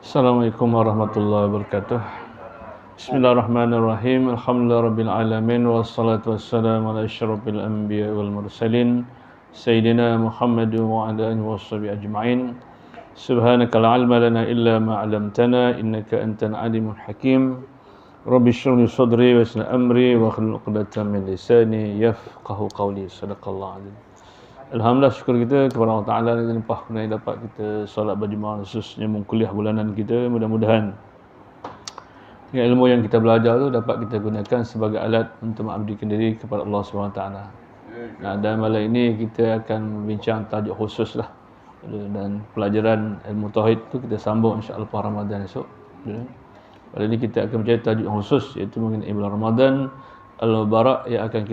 Assalamualaikum warahmatullahi wabarakatuh. Bismillahirrahmanirrahim. Alhamdulillahirabbil alamin wassalatu wassalamu ala asyrafil anbiya'i wal mursalin sayyidina Muhammad wa ala alihi washabihi ajma'in. Subhanaka la ilma lana illa ma 'allamtana innaka antal alimul hakim. Rabbi shrah li sadri wa yassir amri wa hlul 'uqdatam min lisani yafqahu qawli. Sadaqallahu azim. Alhamdulillah, syukur kita kepada Allah Ta'ala yang limpah kurnia dapat kita solat berjemaah khususnya kuliah bulanan kita. Mudah-mudahan ilmu yang kita belajar tu dapat kita gunakan sebagai alat untuk mengabdikan diri kepada Allah SWT. Dan malam ini kita akan membincang tajuk khusus lah, dan pelajaran ilmu tauhid tu kita sambung insya-Allah pada Ramadan esok. Malam ini kita akan mencari tajuk khusus, iaitu mengenai bulan Ramadan Al-Mubarak yang akan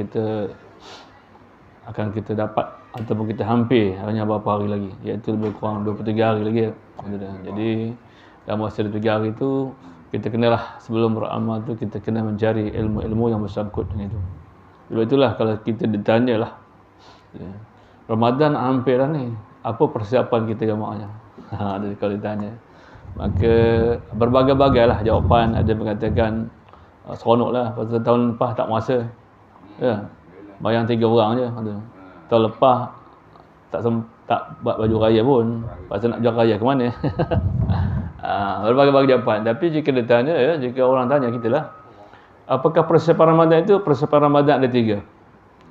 kita dapat ataupun kita hampir hanya beberapa hari lagi, iaitu lebih kurang 23 hari lagi. Jadi dalam masa 23 hari itu kita kenalah, sebelum beramal tu kita kena mencari ilmu-ilmu yang bersangkut dengan itu. Sebab itulah kalau kita ditanya lah, Ramadan hampir dah ni, apa persiapan kita jemaahnya? Jadi kalau ditanya, maka berbagai-bagai lah jawapan. Ada mengatakan seronok lah, pasal tahun lepas tak masa, bayang 3 orang je. Tahun lepas tak buat baju raya pun, pasal nak jual raya ke mana? Berbagai-bagai jawapan. Tapi jika ditanya, jika orang tanya kita lah, apakah persiapan Ramadan itu? Persiapan Ramadan ada 3.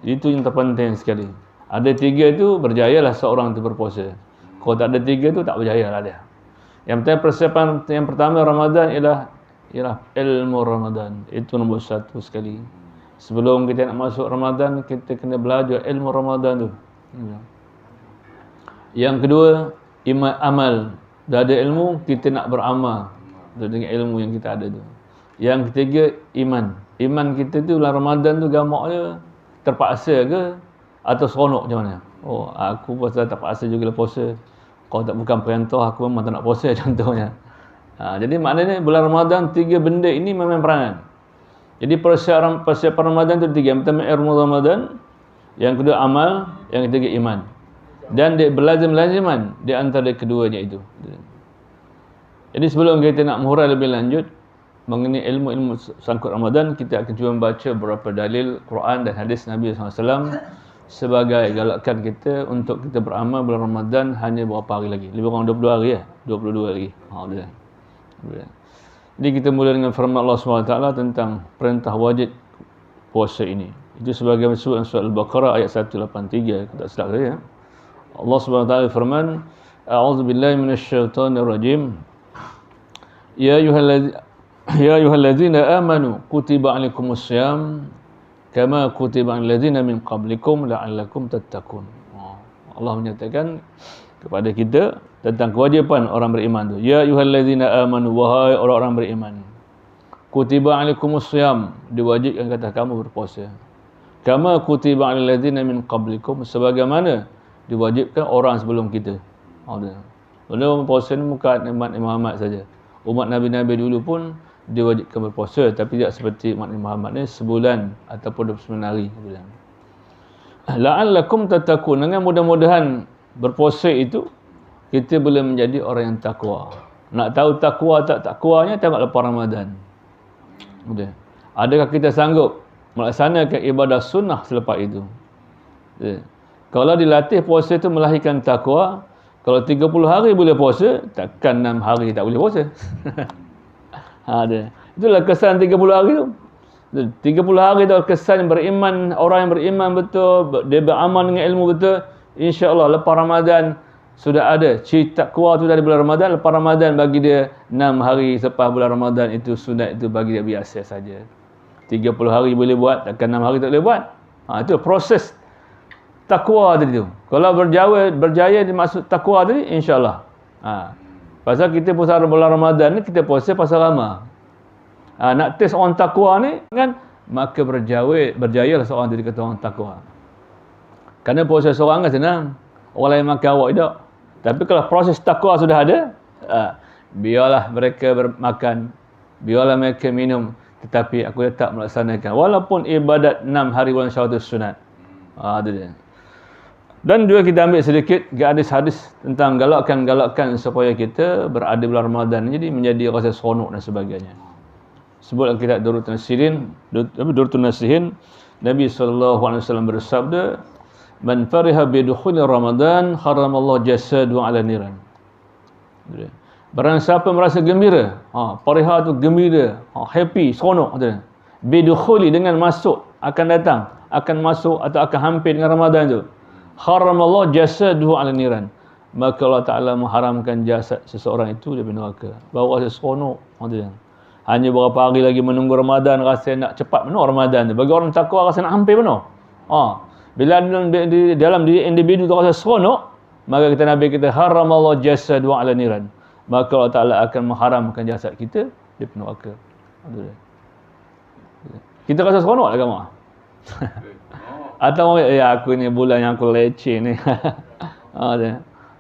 Itu yang terpenting sekali. Ada 3 itu berjayalah seorang itu berpuasa. Kalau tak ada 3 itu tak berjaya lah dia. Yang penting persiapan yang pertama Ramadan ialah ilmu Ramadan. Itu nombor 1 sekali. Sebelum kita nak masuk Ramadan, kita kena belajar ilmu Ramadan tu. Yang kedua, amal. Dah ada ilmu, kita nak beramal dengan ilmu yang kita ada tu. Yang ketiga, iman. Iman kita tu bulan Ramadan tu gamaknya terpaksa ke atau seronok macam mana? Oh, aku puasa terpaksa juga lah puasa. Kalau tak bukan perintah, aku memang tak nak puasa contohnya. Jadi maknanya bulan Ramadan 3 benda ini memang peranan. Jadi persiapan Ramadan itu 3. Yang pertama ilmu Ramadan, yang kedua amal, yang ketiga iman. Dan dia berlazim-laziman di antara keduanya itu. Jadi sebelum kita nak menghurai lebih lanjut mengenai ilmu-ilmu sangkut Ramadan, kita akan cuba membaca beberapa dalil Quran dan hadis Nabi SAW sebagai galakan kita untuk kita beramal bulan Ramadan hanya beberapa hari lagi. Lebih kurang 22 hari 22 hari. Alhamdulillah. Jadi kita mula dengan firman Allah SWT tentang perintah wajib puasa ini. Itu sebagai disebut dalam surah Al-Baqarah ayat 183, tak silap saya. Allah SWT firman, A'udzubillahi minasyaitonirrajim. Ya ayyuhallazina amanu kutiba 'alaikumussyam kama kutiba 'alal ladzina min qablikum la'allakum tattaqun. Allah menyatakan kepada kita tentang kewajipan orang beriman tu. Ya ayyuhallazina amanu, wahai orang-orang beriman. Kutiba 'alaikumussyam, diwajibkan kata kamu berpuasa. Kama kutiba 'alal ladzina min qablikum, sebagaimana diwajibkan orang sebelum kita. Lalu puasa ni bukan umat Muhammad saja. Umat Nabi-Nabi dulu pun diwajibkan berpuasa, tapi tidak seperti umat Muhammad ni sebulan ataupun 29 hari sebulan. La'allakum tattaqun, dengan mudah-mudahan berpuasa itu kita boleh menjadi orang yang takwa. Nak tahu takwa tak takwanya, tengok lepas Ramadan. Adakah kita sanggup melaksanakan ibadah sunnah selepas itu? Kalau dilatih puasa itu melahirkan takwa, kalau 30 hari boleh puasa, takkan 6 hari tak boleh puasa. Itulah kesan 30 hari tu. 30 hari tu kesan beriman, orang yang beriman betul, dia beramal dengan ilmu betul. InsyaAllah lepas Ramadan sudah ada cerita takwa tu dari bulan Ramadan. Lepas Ramadan bagi dia 6 hari selepas bulan Ramadan itu sunat, itu bagi dia biasa saja. 30 hari boleh buat, takkan 6 hari tak boleh buat. Itu proses takwa tadi tu. Kalau berjaya dimaksud takwa tadi, insyaAllah. Pasal kita puasa bulan Ramadan ni, kita puasa pasal lama. Nak test orang takwa ni kan, maka berjayalah seorang jadi kata orang takwa. Kerana puasa seorang kan senang, orang lain makan awak tidak. Tapi kalau proses takwa sudah ada, biarlah mereka makan, biarlah mereka minum, tetapi aku tetap melaksanakan walaupun ibadat 6 hari bulan Syawal itu sunat. Itu dia. Dan juga kita ambil sedikit hadis-hadis tentang galakan-galakan supaya kita berada bulan Ramadan jadi menjadi rasa seronok dan sebagainya. Sebut kita Durratun Nasihin, Nabi SAW bersabda, "Man fariha bi dukhuli Ramadan, haramallahu jasadu 'ala niran." Barang siapa merasa gembira, fariha tu gembira, happy, seronok kata. Bi dukhuli dengan masuk, akan datang, akan masuk atau akan hampir dengan Ramadan tu. Haramallahu jasadu 'ala niran. Maka Allah Ta'ala mengharamkan jasad seseorang itu dari neraka. Baru rasa seronok kata. Hanya beberapa hari lagi menunggu Ramadan, rasa nak cepat penuh Ramadan tu. Bagi orang takwa rasa nak hampir penuh. Bila dalam diri individu tu rasa seronok, maka kita Nabi kita haramallahu jasadu 'ala niran. Maka Allah Ta'ala akan mengharamkan jasad kita di neraka. Kita rasa seronok lah kamu. Atau aku ni bulan yang aku leceh ni.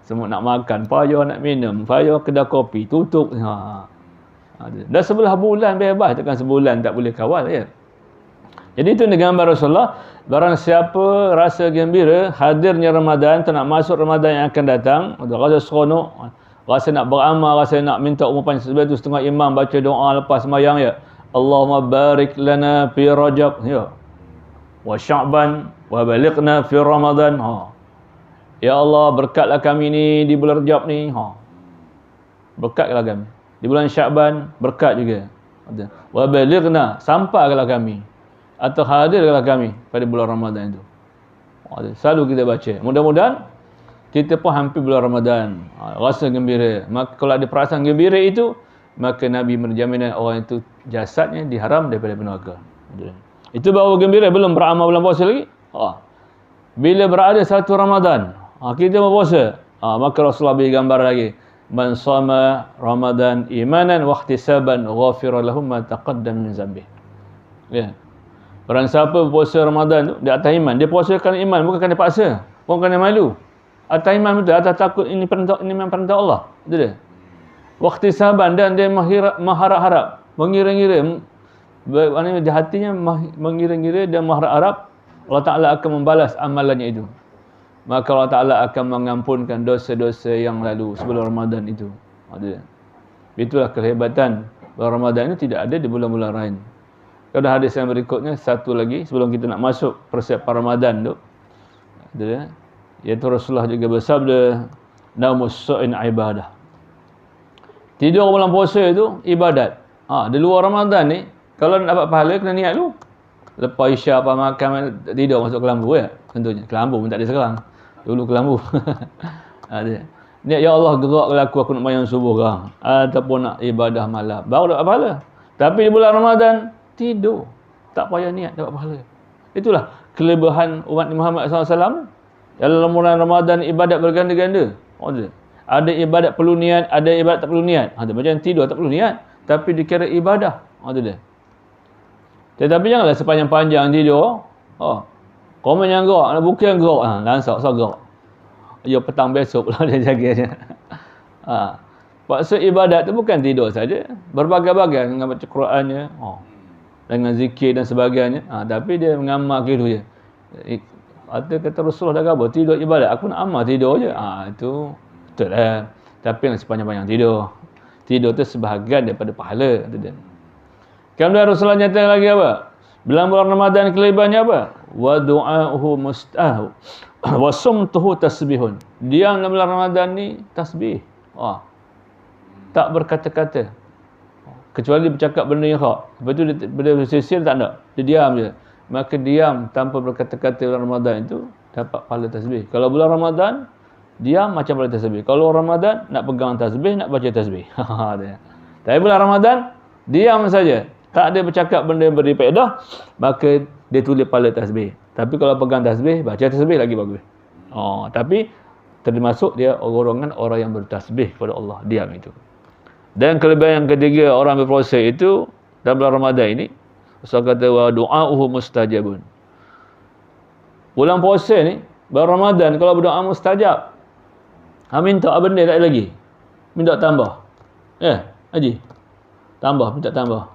Semua nak makan, payah nak minum, payah kedai kopi tutup. Dah sebelah bulan bebas, takkan sebulan tak boleh kawal ya. Jadi itu gambar Rasulullah, barang siapa rasa gembira hadirnya Ramadan, tak nak masuk Ramadan yang akan datang, rasa seronok, rasa nak beramal, rasa nak minta umur panjang. Sebab itu setengah imam baca doa lepas sembahyang ya. Allahumma barik lana fi Rajab ya. Wa Sya'ban wa balighna fi Ramadan. Ya Allah, berkatlah kami ni di bulan Rajab ni. Berkatlah kami. Di bulan Sya'ban berkat juga. Wa balighna, sampaikanlah kami atau hadirkanlah kami pada bulan Ramadan itu. Selalu kita baca. Mudah-mudahan kita pun hampir bulan Ramadan. Rasa gembira. Maka kalau ada perasaan gembira itu, maka Nabi menjamin orang itu jasadnya diharam daripada neraka. Itu baru gembira, belum beramal bulan puasa lagi. Bila berada satu Ramadan, kita berpuasa, maka Rasulullah beri gambar lagi. Man sama Ramadan imanan wa ihtisaban ghafira lahum ma taqaddam min dzambih. Ya. Barang siapa berpuasa Ramadan tu di atas iman, dia puasa kerana iman, bukan kerana paksa, bukan kerana malu. Atas iman betul, atas takut ini memang perintah Allah. Betul dia. Wa ihtisaban, dan dia mengharap-harap, mengira-ngira, di hatinya mengira-ngira dan mengharap-harap Allah Ta'ala akan membalas amalannya itu. Maka Allah Ta'ala akan mengampunkan dosa-dosa yang lalu sebelum Ramadan itu. Itulah kehebatan bulan Ramadan itu tidak ada di bulan-bulan lain. Kalau hadis yang berikutnya, satu lagi sebelum kita nak masuk persiapan Ramadan tu, iaitu Rasulullah juga bersabda, naumus sa'in ibadah. Tidur bulan puasa itu ibadat. Di luar Ramadan ni, kalau nak dapat pahala kena niat dulu. Lepas isyak apa makan, tidur masuk kelambu ya. Tentunya kelambu pun tak ada sekarang. Dulu kelambu. Niat, ya Allah, geraklah aku nak sembahyang subuh kah, ataupun nak ibadah malam, baru dapat pahala. Tapi di bulan Ramadan tidur, tak payah niat dapat pahala. Itulah kelebihan umat Muhammad SAW. Dalam bulan Ramadan ibadat berganda-ganda. Ada ibadat perlu niat, ada ibadat tak perlu niat. Macam tidur tak perlu niat, tapi dikira ibadah. Tetapi janganlah sepanjang-panjang tidur. Komen yang gerak, nak buka yang gerak. Lansak, gerak. Ya, petang besok pula dia jaga. Maksud ibadat tu bukan tidur saja. Berbagai-bagai dengan baca Qurannya, dengan zikir dan sebagainya. Tapi dia mengamal gitu je. Kata Rasulullah dah kata, tidur ibadat. Aku nak amal tidur je. Itu betul lah. Tapi yang sepanjang-panjang tidur. Tidur tu sebahagian daripada pahala. Kemudian Rasulullah nyatakan lagi apa? Dalam bulan Ramadan kelebihannya apa? Wa du'a'uhu mustahu wa sumtuhu tasbihun. Diam dalam bulan Ramadan ni tasbih. Tak berkata-kata. Kecuali dia bercakap benda yang hak. Lepas tu dia bersisir tak nak. Dia diam je. Maka diam tanpa berkata-kata bulan Ramadan itu dapat pahala tasbih. Kalau bulan Ramadan diam macam pahala tasbih. Kalau Ramadan nak pegang tasbih, nak baca tasbih. Tapi bulan Ramadan diam saja. Tak ada bercakap benda yang beri faedah, maka dia tulis pahala tasbih. Tapi kalau pegang tasbih, baca tasbih lagi bagus. Tapi termasuk dia golongan orang yang bertasbih kepada Allah, diam itu. Dan kelebihan yang ketiga orang berpuasa itu dalam bulan Ramadan ini, Rasul kata wa du'a'uhu mustajabun. Bulan puasa ni, bulan Ramadan kalau berdoa mustajab. Minta benda tak ada lagi. Minta tambah. Haji. Tambah, minta tambah.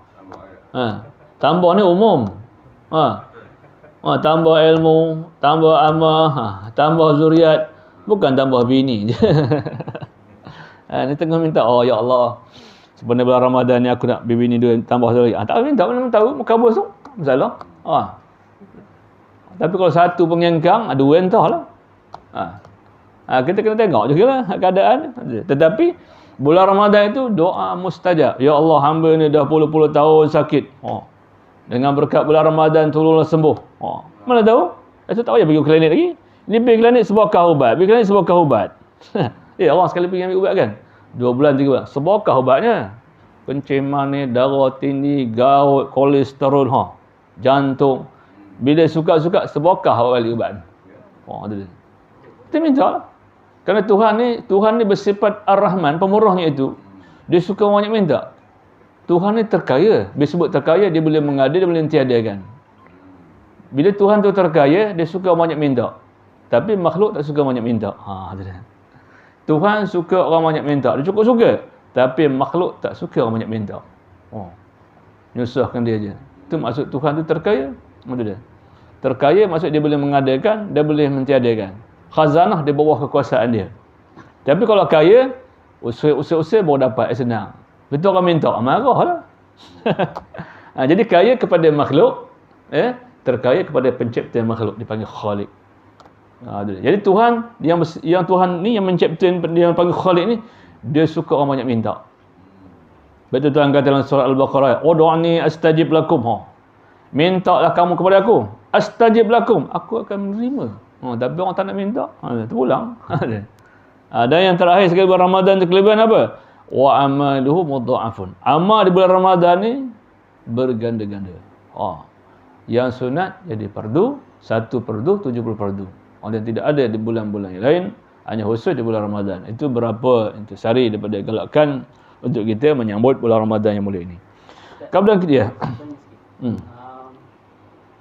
Tambah ni umum. Tambah ilmu, tambah amal, tambah zuriat, bukan tambah bini je. Ni tengah minta, oh ya Allah, sebenarnya bulan Ramadan ni aku nak bini dua tambah lagi. Tak minta, mana tahu kabus tu. Masalah. Tapi kalau satu pengengkang, dua entahlah. Kita kena tengok juga lah keadaan. Tetapi bulan Ramadan itu doa mustajab. Ya Allah, hamba ni dah puluh-puluh tahun sakit. Dengan berkat bulan Ramadan tolonglah sembuh. Mana tahu? Itu tak payah pergi klinik lagi. Ini pergi klinik sebokah ubat. Pergi klinik sebokah ubat. Orang sekali pergi ambil ubat kan? 2 bulan, 3 bulan. Sebokah ubatnya. Penciuman ni, darah tinggi, gout, kolesterol, jantung. Bila suka-suka sebokah balik ubat. Kita minta lah. Kerana Tuhan ni bersifat Ar-Rahman, pemurahnya itu. Dia suka banyak minta. Tuhan ni terkaya. Bila sebut terkaya, dia boleh mengada, dia boleh tiadakan. Bila Tuhan tu terkaya, dia suka banyak minta. Tapi makhluk tak suka banyak minta. Tuhan suka orang banyak minta. Dia cukup suka. Tapi makhluk tak suka orang banyak minta. Nyusahkan dia je. Itu maksud Tuhan tu terkaya. Terkaya maksud dia boleh mengadakan, dia boleh mentiadakan. Khazanah di bawah kekuasaan dia. Tapi kalau kaya, usir-usir baru dapat, senang. Betul orang minta, marahlah. Jadi kaya kepada makhluk, terkaya kepada pencipta makhluk, dipanggil Khaliq. Jadi Tuhan yang Tuhan ni yang mencipta, yang panggil Khaliq ni, dia suka orang banyak minta. Betul Tuhan kata dalam surah Al-Baqarah, "Ud'uni astajib lakum." Mintalah kamu kepada aku, astajib lakum, aku akan menerima. Tapi orang tak nak minta, terpulang. Dan yang terakhir sekali bulan Ramadan tu kelebihan apa? Wa amaluhu mudha'afun. Amal di bulan Ramadan ni berganda-ganda. Yang sunat jadi fardu, 1 fardu, 70 fardu. Yang tidak ada di bulan-bulan yang lain, hanya khusus di bulan Ramadan. Itu berapa intisari daripada galakan untuk kita menyambut bulan Ramadan yang mulia ini. Kemudian dia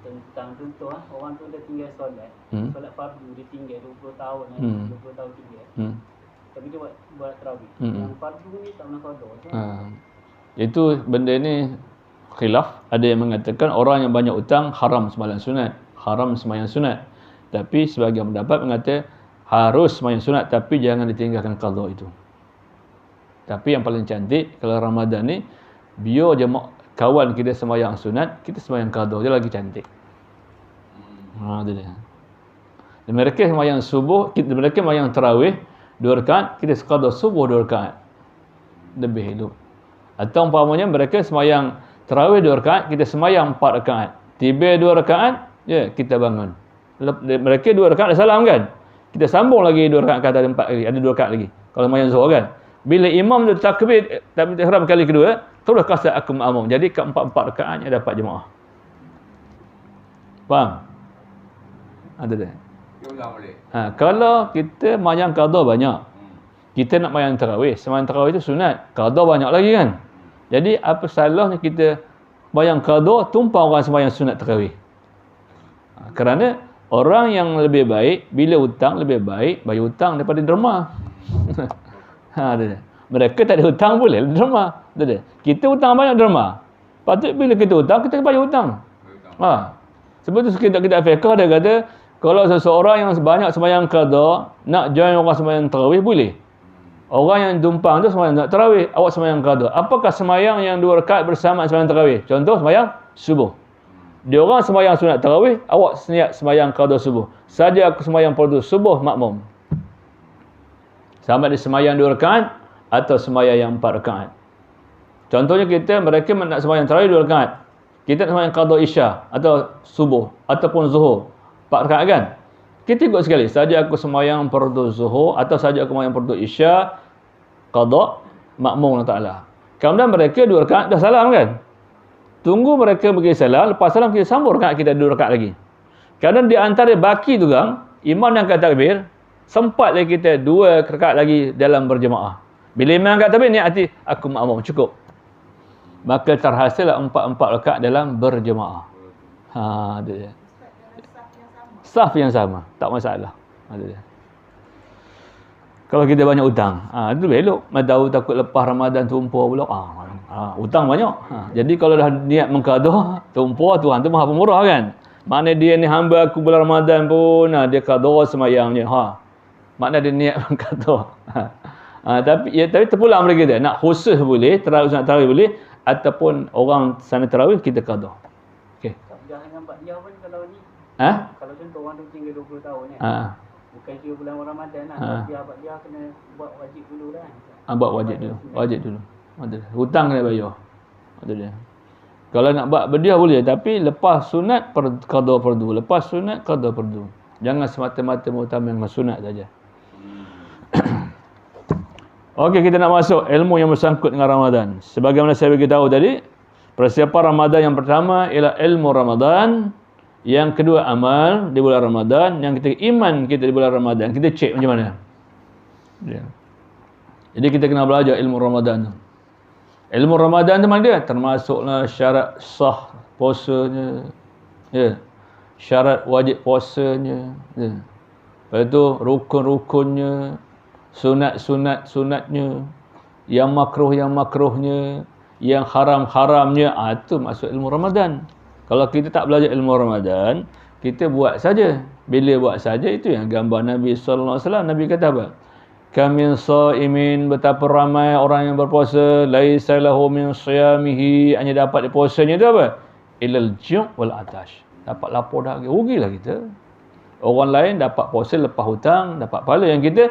tentang contoh orang tu dah tinggal solat. Solat fardu dia tinggal 20 tahun, 20 tahun tinggal. Tapi dia buat tarawih. Yang fardu ni tak nak qada. Itu benda ni khilaf. Ada yang mengatakan orang yang banyak hutang haram sembahyang sunat. Haram sembahyang sunat. Tapi sebahagian pendapat mengata harus sembahyang sunat tapi jangan ditinggalkan qada itu. Tapi yang paling cantik kalau Ramadan ni biar je kawan kita sembahyang sunat, kita sembahyang qada je lagi cantik. Itu dia. Dan mereka sembahyang subuh, mereka sembahyang tarawih 2 rakaat, kita qada subuh 2 rakaat. Lebih hidup. Atau umpamanya mereka sembahyang tarawih 2 rakaat, kita sembahyang 4 rakaat. Tiba 2 rakaat, kita bangun. Mereka 2 rakaat dah salam kan? Kita sambung lagi 2 rakaat kata ada 4 lagi, ada 2 rakaat lagi. Kalau sembahyang zuhur kan? Bila imam tu takbir ihram kali kedua, terus kasa aku makmum. Jadi ke-4 rakaatnya dapat jemaah. Faham? Ada dah. Kalau kita sembahyang qada banyak, kita nak sembahyang tarawih. Sembahyang tarawih itu sunat. Qada banyak lagi kan? Jadi apa salahnya kita sembahyang qada tumpang orang sembahyang sunat tarawih? Kerana orang yang lebih baik bila hutang lebih baik bayar hutang daripada derma. Mereka tak ada hutang boleh derma. Kita hutang banyak derma. Patut bila kita hutang kita bayar hutang. Sebab tu kita fiqh dia kata kalau seseorang yang banyak sembahyang qada nak join orang sembahyang tarawih boleh. Orang yang tumpang tu sembahyang nak tarawih, awak sembahyang qada. Apakah sembahyang yang 2 rakaat bersama sembahyang tarawih? Contoh sembahyang subuh. Dia orang sembahyang sunat tarawih, awak niat sembahyang qada subuh. Saja aku sembahyang fardu subuh makmum. Sama ada sembahyang 2 rakaat atau sembahyang yang 4 rakaat. Contohnya mereka nak sembahyang tarawih 2 rakaat. Kita nak sembahyang qada isya atau subuh ataupun zuhur 4 rakaat kan? Kita ikut sekali. Saja aku sembahyang fardu zuhur atau saja aku sembahyang fardu isya, qada, makmum Allah Ta'ala. Kemudian mereka 2 rakaat dah salam kan? Tunggu mereka bagi salam, lepas salam kita sambung rakaat kita 2 rakaat lagi. Kadang di antara baki tu kan, imam yang angkat takbir, sempat lagi kita 2 rakaat lagi dalam berjemaah. Bila imam angkat takbir, niat hati, aku makmum, cukup. Maka terhasillah 4 rakaat dalam berjemaah. Itu dia. Saf yang sama, tak masalah. Kalau kita banyak hutang, itu elok. Tahu takut lepas Ramadan tumpah pula. Hutang banyak. Jadi kalau dah niat mengqada, tumpah Tuhan tu Maha Pemurah kan. Makna dia ni hamba aku bulan Ramadan pun, dia qada semayangnya. Makna dia niat qada. Tapi terpulang mereka dia. Nak khusus boleh, tarawih sunat tarawih boleh, ataupun orang sana tarawih kita qada. Okey. Jangan nampak dia pun kalau ni. Kalau contoh orang tu tinggal 20 tahun kan. Bukan kira bulan Ramadan lah. Dia kena buat wajib dulu lah. Buat wajib dulu. Hutang kena bayar. Itu dia. Kalau nak buat berdiah boleh, tapi lepas sunat qada fardu. Lepas sunat qada fardu. Jangan semata-mata mengutamakan sunat saja. Okey, kita nak masuk ilmu yang bersangkut dengan Ramadan. Sebagaimana saya beritahu tadi, persiapan Ramadan yang pertama ialah ilmu Ramadan, yang kedua amal di bulan Ramadan, yang ketiga iman kita di bulan Ramadan. Kita cek macam mana. Jadi kita kena belajar ilmu Ramadan tu. Ilmu Ramadan tu mana dia? Termasuklah syarat sah puasanya. Syarat wajib puasanya. Lepas tu rukun-rukunnya, sunat-sunatnya, yang makruhnya, yang haram-haramnya. Itu masuk ilmu Ramadan. Kalau kita tak belajar ilmu Ramadan, kita buat saja. Bila buat saja, itu yang gambar Nabi sallallahu alaihi wasallam. Nabi kata apa? Kamin shaimin, betapa ramai orang yang berpuasa, laisa lahu min siyamihi, hanya dapat di puasanya itu apa? Ilal ju' wal atash. Dapat lapar dah, rugilah kita. Orang lain dapat puasa lepas hutang, dapat pahala. Yang kita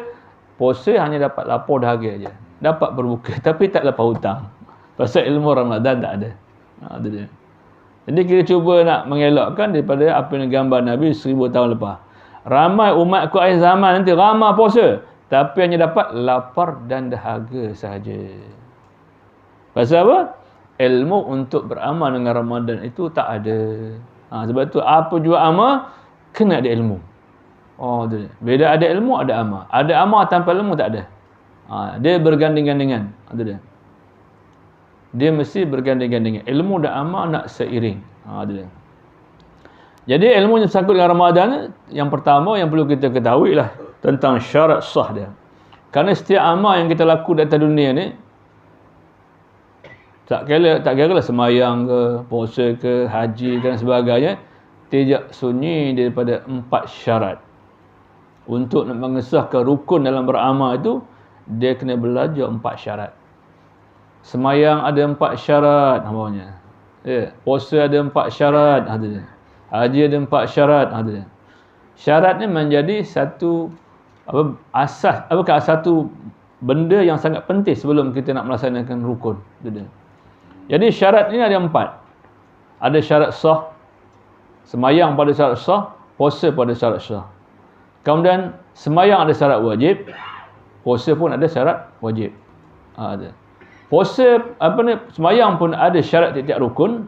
puasa hanya dapat lapar dahaga aja. Dapat berbuka tapi tak lepas hutang. Pasal ilmu Ramadan tak ada. Itu dia. Jadi kita cuba nak mengelakkan daripada apa yang gambar Nabi 1000 tahun lepas. Ramai umat ku akhir zaman nanti ramai puasa, tapi hanya dapat lapar dan dahaga sahaja. Pasal apa? Ilmu untuk beramal dengan Ramadan itu tak ada. Sebab tu apa jua amal, kena ada ilmu. Itu dia. Bila ada ilmu, ada amal. Ada amal tanpa ilmu tak ada. Dia berganding-gandingan. Itu dia. Dia mesti berganding-gandingan. Ilmu dan amal nak seiring. Itu dia. Jadi ilmu yang bersangkut dengan Ramadan, yang pertama yang perlu kita ketahui lah tentang syarat sah dia. Kerana setiap amal yang kita laku di atas dunia ni, tak kira lah semayang ke, puasa ke, haji dan sebagainya, tidak sunyi daripada 4 syarat. Untuk nak mengesahkan rukun dalam beramal itu, dia kena belajar 4 syarat. Semayang ada 4 syarat namanya. Puasa ada 4 syarat. Haji ada 4 syarat. Syarat ni menjadi satu asas, satu benda yang sangat penting sebelum kita nak melaksanakan rukun. Jadi syarat ni ada 4. Ada syarat sah, semayang pada syarat sah, puasa pada syarat sah. Kemudian semayang ada syarat wajib, puasa pun ada syarat wajib. Puasa semayang pun ada syarat tiap-tiap rukun,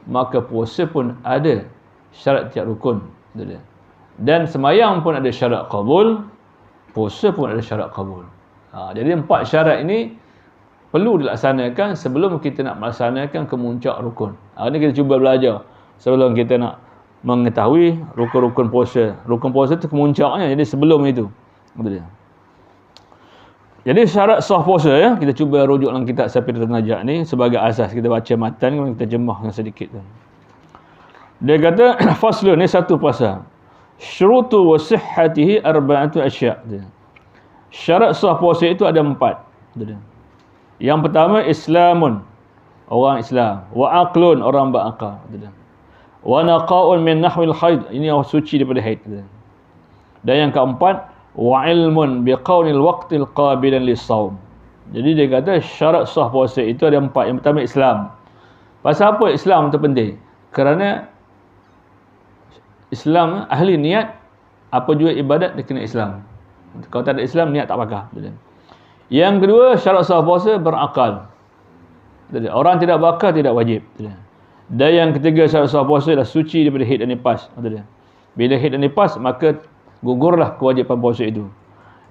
maka puasa pun ada syarat tiap rukun. Dan semayang pun ada syarat qabul, puasa pun ada syarat qabul. Jadi 4 syarat ini perlu dilaksanakan sebelum kita nak melaksanakan kemuncak rukun. Ini kita cuba belajar sebelum kita nak mengetahui rukun-rukun puasa. Rukun puasa itu kemuncaknya, jadi sebelum itu. Jadi syarat sah puasa, kita cuba rujuk dalam kitab Safidatul Najah ni sebagai asas. Kita baca matan, kita jemahkan sedikit. Dia kata faslun ni satu pasal. Syurutu wa sihhatihi arba'atu asya'. Syarat sah puasa itu ada 4. Yang pertama Islamun, orang Islam. Wa aqlun, orang berakal. Wa naqa'un min nahwil haid, ini orang suci daripada haid. Dan yang keempat wa ilmun biqaunil waqtil qabilan lis-shaum. Jadi dia kata syarat sah puasa itu ada 4. Yang pertama Islam. Pasal apa Islam itu penting? Kerana Islam ahli niat, apa juga ibadat dia kena Islam. Kalau tak ada Islam, niat tak pakar. Yang kedua syarat sah puasa berakal. Orang tidak bakar tidak wajib. Dan yang ketiga syarat sah puasa adalah suci daripada haid dan nifas. Bila haid dan nifas, maka gugurlah kewajipan puasa itu.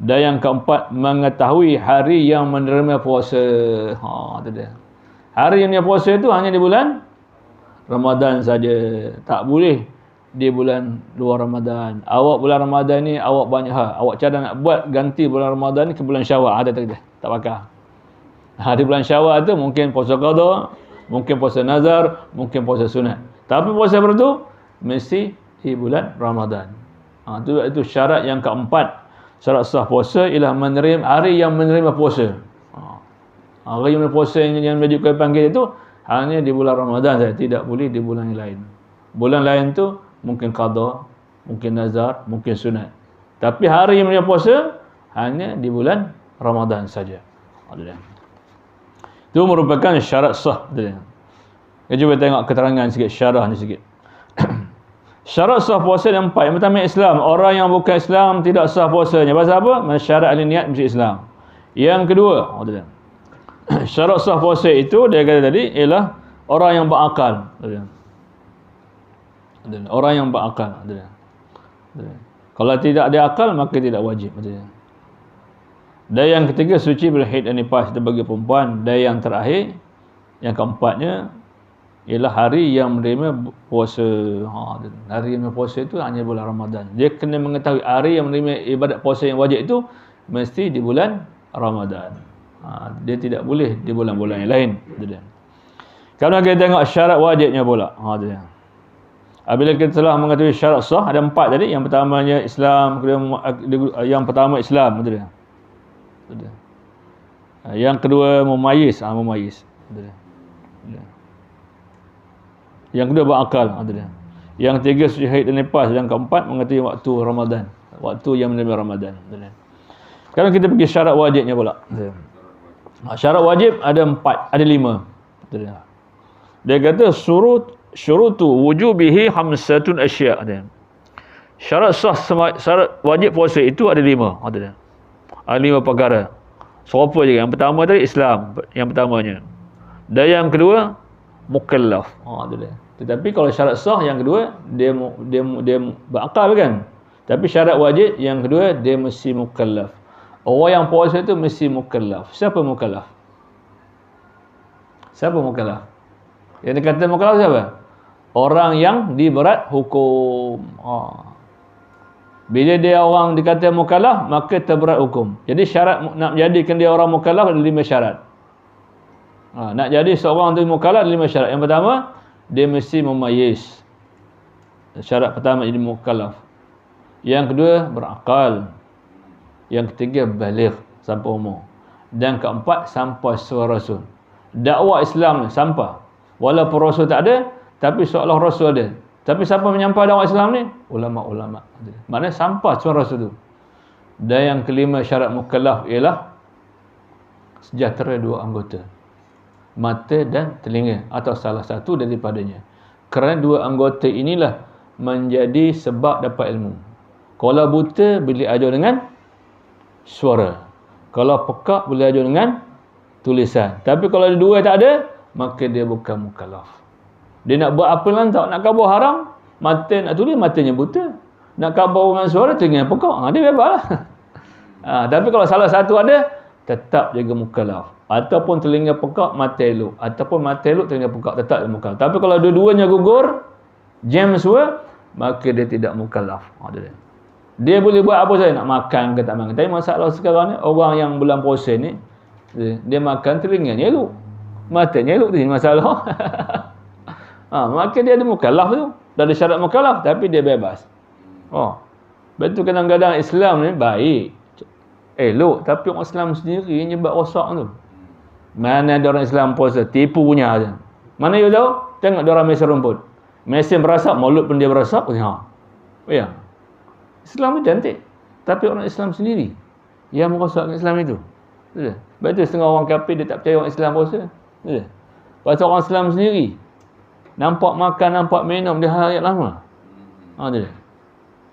Dan yang keempat mengetahui hari yang menerima puasa. Hari yang menerima puasa itu hanya di bulan Ramadan saja. Tak boleh di bulan luar Ramadan. Awak bulan Ramadan ni awak banyak awak cadang nak buat ganti bulan Ramadan ni ke bulan Syawal. Ada tak? Tak pakar. Di bulan Syawal tu mungkin puasa qada, mungkin puasa nazar, mungkin puasa sunat. Tapi puasa fardu mesti di bulan Ramadan. Itu syarat yang keempat. Syarat sah puasa ialah menerima hari yang menerima puasa. Hari yang menerima puasa yang menunjukkan panggil itu hanya di bulan Ramadan saja, tidak boleh di bulan yang lain. Bulan lain tu mungkin qada, mungkin nazar, mungkin sunat. Tapi hari yang menerima puasa hanya di bulan Ramadan saja. Itu merupakan syarat sah. Kita cuba tengok keterangan sikit, syarah ni sikit. Syarat sah puasa yang empat. Yang pertama Islam. Orang yang bukan Islam tidak sah puasanya. Pasal apa? Syarat ahli niat mesti Islam. Yang kedua, syarat sah puasa itu dia kata tadi ialah orang yang berakal. Orang yang berakal. Kalau tidak ada akal maka tidak wajib. Dan yang ketiga suci berhaid dan nifas bagi perempuan. Dan yang terakhir, yang keempatnya ialah hari yang menerima puasa. Hari yang menerima puasa itu hanya bulan Ramadan. Dia kena mengetahui hari yang menerima ibadat puasa yang wajib itu mesti di bulan Ramadan. Dia tidak boleh di bulan-bulan yang lain. Kalau kita tengok syarat wajibnya pula. Apabila kita telah mengetahui syarat sah, ada empat tadi. Yang pertamanya Islam, yang pertama Islam. Yang kedua memayis. Yang kedua berakal. Yang ketiga suci haid dan nifas. Yang keempat mengetahui waktu Ramadan. Waktu yang menerima Ramadan. Sekarang kita pergi syarat wajibnya pula. Syarat wajib ada empat, ada lima. Dia kata syurutu wujubihi khamsatun asya'. Syarat sah syarat wajib puasa itu ada lima. Ada lima perkara. Serupa juga. Yang pertama tadi Islam, yang pertamanya. Dan yang kedua mukallaf. Tetapi kalau syarat sah yang kedua dia berakal kan. Tapi syarat wajib yang kedua dia mesti mukallaf. Orang yang puasa itu mesti mukallaf. Siapa mukallaf? Siapa mukallaf? Yang dikatakan mukallaf siapa? Orang yang diberat hukum. Bila dia orang dikatakan mukallaf, maka terberat hukum. Jadi syarat nak jadikan dia orang mukallaf ada 5 syarat. Nak jadi seorang tu mukallaf ada 5 syarat. Yang pertama, dia mesti memayis. Syarat pertama jadi mukallaf. Yang kedua, berakal. Yang ketiga, baligh sampai umur. Dan keempat, sampai suara Rasul. Dakwah Islam ni sampai. Walaupun Rasul tak ada, tapi seolah Rasul ada. Tapi siapa menyampai dakwah Islam ni? Ulama-ulama. Maknanya sampai suara Rasul tu. Dan yang kelima syarat mukallaf ialah sejahtera dua anggota. Mata dan telinga atau salah satu daripadanya. Kerana dua anggota inilah menjadi sebab dapat ilmu. Kalau buta boleh ajar dengan suara. Kalau pekak boleh ajar dengan tulisan. Tapi kalau dua tak ada, maka dia bukan mukallaf. Dia nak buat apa lantak, nak kabur haram, mata nak tulis, matanya buta. Nak kabur dengan suara, telinga pekak. Dia bebas lah. Tapi kalau salah satu ada, tetap jaga mukallaf. Ataupun telinga pekak, mata elok. Ataupun mata elok, telinga pekak, tetap dia mukallaf. Tapi kalau dua-duanya gugur, jam semua, maka dia tidak mukallaf. Dia boleh buat apa saja, nak makan ke tak makan. Tapi masalah sekarang ni, orang yang bulan puasa ni, dia makan telinganya elok, matanya elok, tu masalah. Maka dia ada mukallaf tu. Dah ada syarat mukallaf, tapi dia bebas. Betul kadang-kadang Islam ni baik, elok, tapi orang Islam sendiri yang nyebab rosak tu. Mana ada orang Islam puasa, tipu punya aja. Mana you tahu? Tengok dia orang mesin rumput. Mesin berasap, mulut pun dia berasap. Ya. Islam tu cantik. Tapi orang Islam sendiri yang merosakkan Islam itu. Betul setengah orang kafir dia tak percaya orang Islam puasa. Pasal orang Islam sendiri nampak makan, nampak minum dia hayat lama.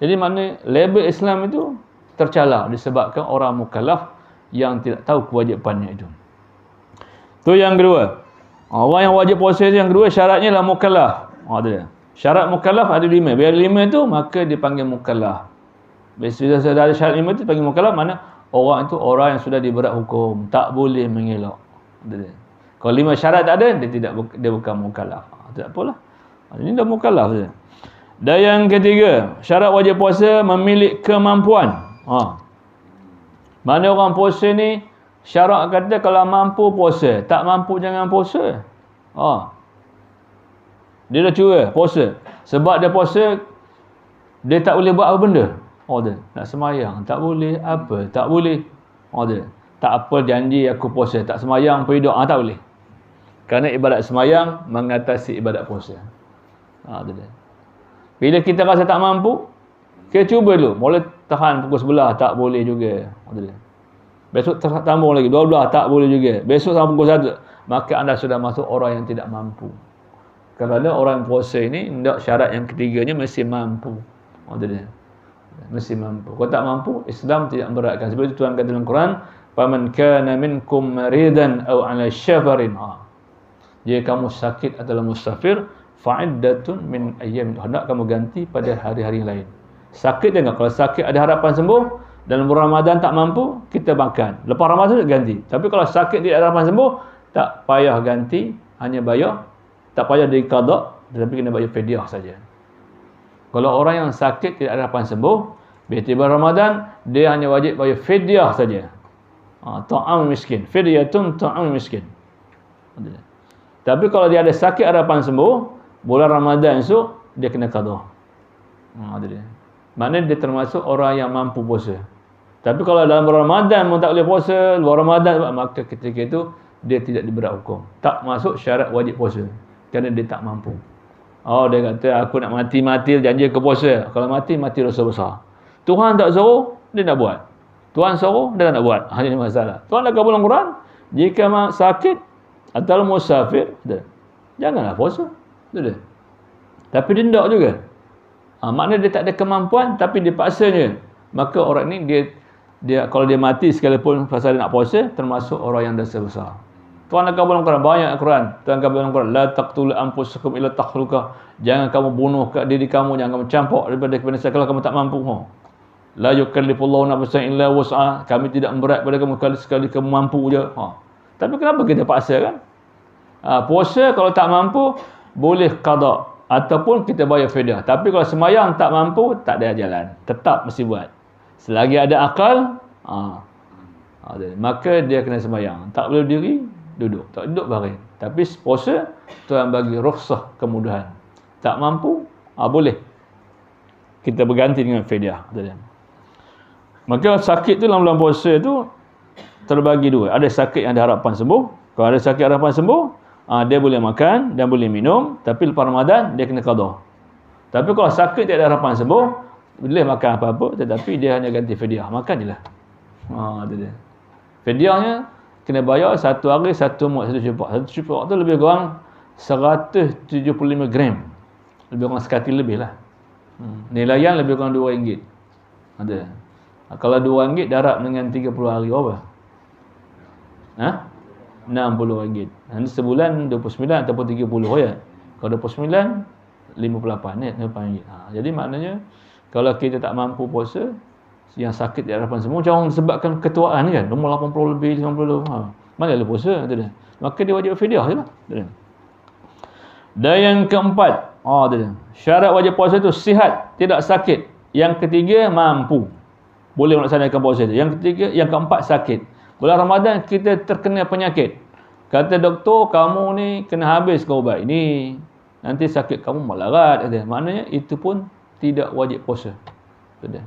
Jadi makna label Islam itu tercela disebabkan orang mukallaf yang tidak tahu kewajipannya itu. Tu yang kedua. Orang yang wajib puasa yang kedua syaratnya lah mukallaf. Syarat mukallaf ada 5. Bila 5 itu maka dipanggil mukallaf. Bila sudah ada syarat 5 itu dipanggil mukallaf, mana orang itu orang yang sudah diberat hukum, tak boleh mengelak. Kalau 5 syarat tak ada, dia bukan mukallaf. Tak apalah. Ini dah mukallaf saja. Dan yang ketiga, syarat wajib puasa memiliki kemampuan. Mana orang puasa ni syarat kata kalau mampu puasa, tak mampu jangan puasa. Dia dah curang puasa. Sebab dia puasa, dia tak boleh buat apa benda. Oh dia, nak semayang, tak boleh, apa, tak boleh. Oh dia, tak apa janji aku puasa, tak semayang, pergi doa, tak boleh. Kerana ibadat semayang mengatasi ibadat puasa. Dia. Bila kita rasa tak mampu, kita cuba dulu. Boleh tahan pukul 11, tak boleh juga. Dia. Besok tambah lagi, 12, tak boleh juga. Besok sampai pukul 1, maka anda sudah masuk orang yang tidak mampu. Kerana orang puasa ini, syarat yang ketiganya mesti mampu. Dia. Mesti mampu. Kalau tak mampu, Islam tidak memberatkan. Sebab itu Tuhan kata dalam Quran, "Faman kana minkum maridan aw 'ala syafarin." Jika kamu sakit atau musafir, fa'iddatun min ayyam. Hendak kamu ganti pada hari-hari lain. Sakit jangan. Kalau sakit ada harapan sembuh, dalam bulan Ramadan tak mampu, kita makan. Lepas Ramadan ganti. Tapi kalau sakit tidak ada harapan sembuh, tak payah ganti, hanya bayar. Tak payah diqada, tetapi kena bayar fidyah saja. Kalau orang yang sakit tidak ada harapan sembuh, bila tiba Ramadan, dia hanya wajib bayar fidyah saja. Ta'am miskin. Fidyatun ta'am miskin. Tapi kalau dia ada sakit harapan sembuh, bulan Ramadan esok, dia kena qada. Maknanya dia termasuk orang yang mampu puasa. Tapi kalau dalam bulan Ramadan pun tak boleh puasa, luar Ramadan, maka ketika itu dia tidak diberat hukum. Tak masuk syarat wajib puasa. Kerana dia tak mampu. Dia kata, aku nak mati-mati janji ke puasa. Kalau mati dosa besar. Tuhan tak suruh, dia nak buat. Tuhan suruh, dia nak buat. Ini masalah. Tuhan dah kabul Al-Quran, jika sakit atau musafir, janganlah puasa. Tapi dia tidak juga. Maknanya dia tak ada kemampuan, tapi dipaksanya. Maka orang ini, dia kalau dia mati sekalipun pasal dia nak puasa, termasuk orang yang dosa besar. Tuhan dah kabul Al-Quran, banyak Al-Quran. Tuhan kabul Al-Quran, la taqtulu anfusakum illa takhluqa. Jangan kamu bunuh diri kamu, jangan kamu campur daripada kebinasaan kalau kamu tak mampu. La yukallifullahu nafsan illa wus'aha. Kami tidak memberat pada kamu sekali kamu mampu je. Tapi kenapa kita paksa kan? Puasa kalau tak mampu boleh qada ataupun kita bayar fidyah. Tapi kalau semayang tak mampu, tak ada jalan. Tetap mesti buat. Selagi ada akal, maka dia kena semayang. Tak boleh berdiri, duduk. Tak duduk baring. Tapi puasa, Tuhan bagi rukhsah, kemudahan. Tak mampu, boleh. Kita berganti dengan fidyah. Maka sakit tu dalam bulan puasa tu terbagi dua. Ada sakit yang ada harapan sembuh. Kalau ada sakit harapan sembuh, dia boleh makan dan boleh minum. Tapi lepas Ramadan, dia kena qada. Tapi kalau sakit tidak ada harapan sembuh, boleh makan apa-apa, tetapi dia hanya ganti fidyah. Makan je lah. Fidyahnya kena bayar satu hari, satu muat, satu cupak. Satu cupak tu lebih kurang 175 gram. Lebih kurang sekati lebih lah. Nilaian lebih kurang RM2. Ada. Kalau RM2 darab dengan 30 hari apa? RM60. Ini sebulan 29 ataupun 30 ya. Kalau 29, 58 ni RM58. Jadi maknanya kalau kita tak mampu puasa, yang sakit di hadapan semua, macam orang disebabkan ketuaan kan, umur 80 lebih, 50 mana boleh puasa, maka dia wajib fidyah je lah. Dan yang keempat, syarat wajib puasa itu sihat, tidak sakit. Yang ketiga, mampu, boleh melaksanakan puasa itu. Yang ketiga, yang keempat, sakit. Bulan Ramadan kita terkena penyakit, kata doktor, kamu ni kena habis kau ubat ini, nanti sakit kamu malarat. Maknanya itu pun tidak wajib puasa.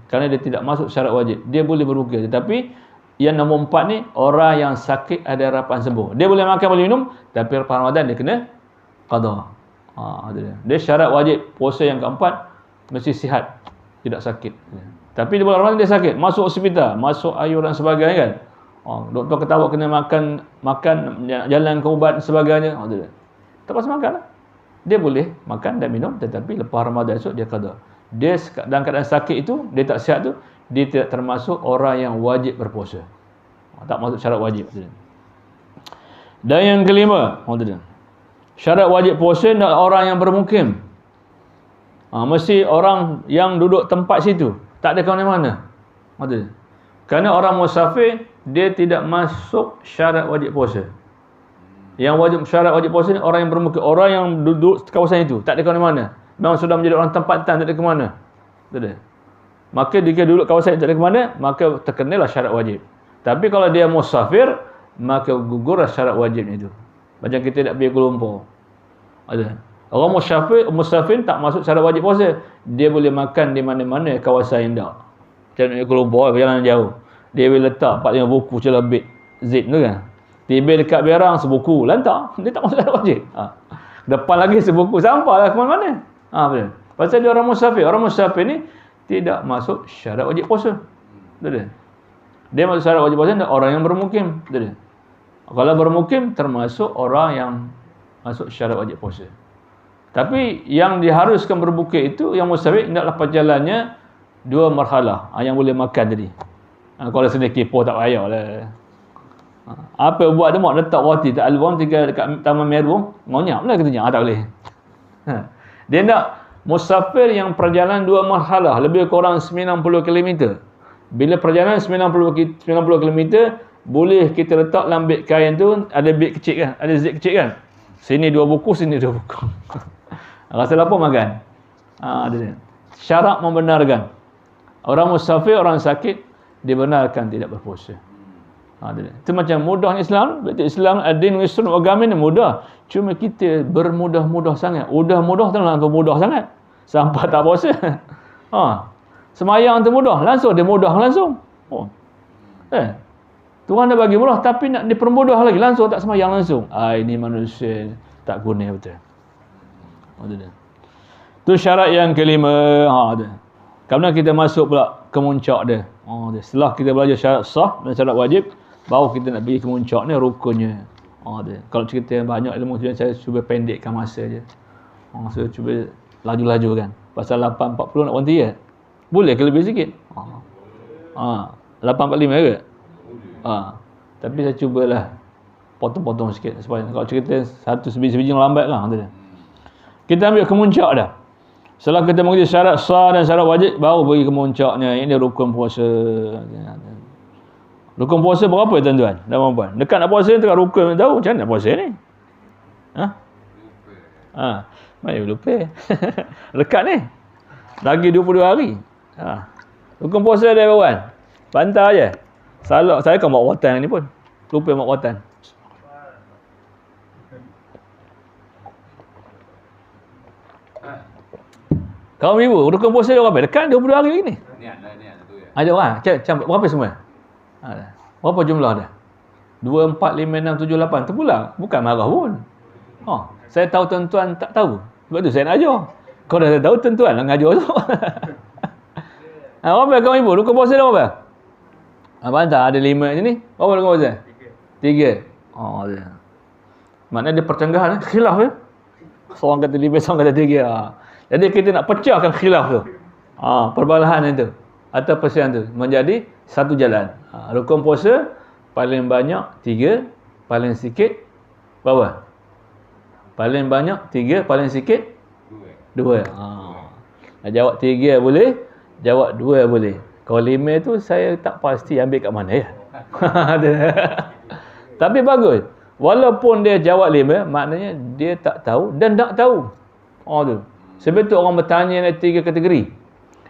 Kerana dia tidak masuk syarat wajib. Dia boleh berruqyah. Tetapi yang nombor 4 ni, orang yang sakit ada harapan sembuh. Dia boleh makan, boleh minum, tapi lepas Ramadan dia kena qada. Dia syarat wajib puasa yang keempat, mesti sihat, tidak sakit. Tapi di bulan Ramadan dia sakit, masuk hospital, masuk IU dan sebagainya kan. Doktor kata awak kena makan jalan ke ubat dan sebagainya. Terpaksa makan lah. Dia boleh makan dan minum, tetapi lepas Ramadan esok dia qada. Dia dalam keadaan sakit itu, dia tak sihat tu, dia tidak termasuk orang yang wajib berpuasa. Tak masuk syarat wajib. Dan yang kelima, syarat wajib puasa adalah orang yang bermukim. Mesti orang yang duduk tempat situ, tak ada ke mana-mana. Kerana orang musafir, dia tidak masuk syarat wajib puasa. Yang syarat wajib puasa ni orang yang bermukim, orang yang duduk kawasan itu, tak ada ke mana-mana. Memang sudah menjadi orang tempatan, tak ada ke mana. Maka jika duduk kawasan tak ada ke mana, maka terkenalah syarat wajib. Tapi kalau dia musafir, maka gugurlah syarat wajib itu. Macam kita nak pergi Kuala Lumpur. Orang musafir tak masuk syarat wajib puasa. Dia boleh makan di mana-mana kawasan Indah. Macam nak ke Lubor, perjalanan jauh. Dia boleh letak 4-5 buku celabit zit tu kan. Tiba dekat Berang sebuku, lantak. Dia tak masuk syarat wajib. Depan lagi sebuku, sampailah ke mana-mana. Betul. Pasal dia orang musafir. Orang musafir ni tidak masuk syarat wajib puasa. Betul. Dia masuk syarat wajib puasa orang yang bermukim. Betul. Kalau bermukim termasuk orang yang masuk syarat wajib puasa. Tapi yang diharuskan berbukit itu yang musafir hendaklah perjalanannya 2 marhalah. Yang boleh makan tadi. Kalau sedikit kipoh tak payahlah. Apa buat dia mau letak roti tak alwang tinggal dekat Taman Meru, ngonyaplah katanya. Tak boleh. Dia nak musafir yang perjalanan 2 marhalah, lebih kurang 90 km. Bila perjalanan 90 km, boleh kita letak dalam beg kain tu, ada beg kecil kan, ada zip kecil kan. Sini 2 buku, sini 2 buku. Rasa lapar makan. Ada. Syarat membenarkan. Orang musafir, orang sakit dibenarkan tidak berpuasa. Itu macam mudahnya Islam. Berarti Islam ad-din yusrun, agama ni mudah. Cuma kita bermudah-mudah sangat. Mudah tu langsung mudah sangat. Sampai tak puasa. Semayang tu mudah, langsung dia mudah langsung. Tuhan dah bagi mudah tapi nak dipermudah lagi, langsung tak semayang langsung. Ini manusia tak guna betul. Tu syarat yang kelima. Kemudian kita masuk pula ke muncak dia. Setelah kita belajar syarat sah dan syarat wajib, baru kita nak pergi ke muncak ni, rukunnya. Kalau cerita yang banyak ilmu saya cuba pendekkan masa je. Saya cuba laju-laju kan. Pasal 8.40 nak berhenti kan? Boleh ke lebih sikit? 8.45 ke? Tapi saya cubalah potong-potong sikit supaya kalau cerita satu sebiji-sebiji lambat lah. Kita ambil ke muncak dah. Setelah kita mengerti syarat sah dan syarat wajib, baru pergi ke muncaknya. Ini rukun puasa. Rukun puasa berapa tuan-tuan dan puan-puan? Dekat nak puasa tengah rukun, tahu macam mana nak puasa ni? Mana lupa. Dekat ni. Lagi 22 hari. Rukun puasa dia kawan. Bantar je. Salah saya kan mak watan ni pun. Lupa mak watan. Kaum ibu, rukun puasa dia berapa? Dekat 22 hari lagi ni. Niat tu ya. Ada orang. Macam berapa semua? Berapa jumlah dia? 2, 4, 5, 6, 7, 8. Terpulang. Bukan marah pun. Saya tahu tuan-tuan tak tahu. Sebab tu saya nak ajar. Kau dah tahu tuan-tuan nak ajar tu. Berapa kaum ibu? Rukun puasa dia berapa? Bantah ada 5 je ni. Berapa rukun puasa? 3. Maknanya dia pertenggahan. Khilaf ya. Seorang kata 5, seorang kata 3. Jadi kita nak pecahkan khilaf tu. Perbalahan itu. Atau persian tu. Menjadi satu jalan. Rukun puasa paling banyak 3. Paling sikit berapa? Paling banyak 3. Paling sikit 2. Nak jawab 3 boleh. Jawab 2 boleh. Kalau 5 tu saya tak pasti ambil kat mana ya. Tapi bagus. Walaupun dia jawab 5, maknanya dia tak tahu dan tak tahu. Tu. Sebab tu orang bertanya ada 3 kategori.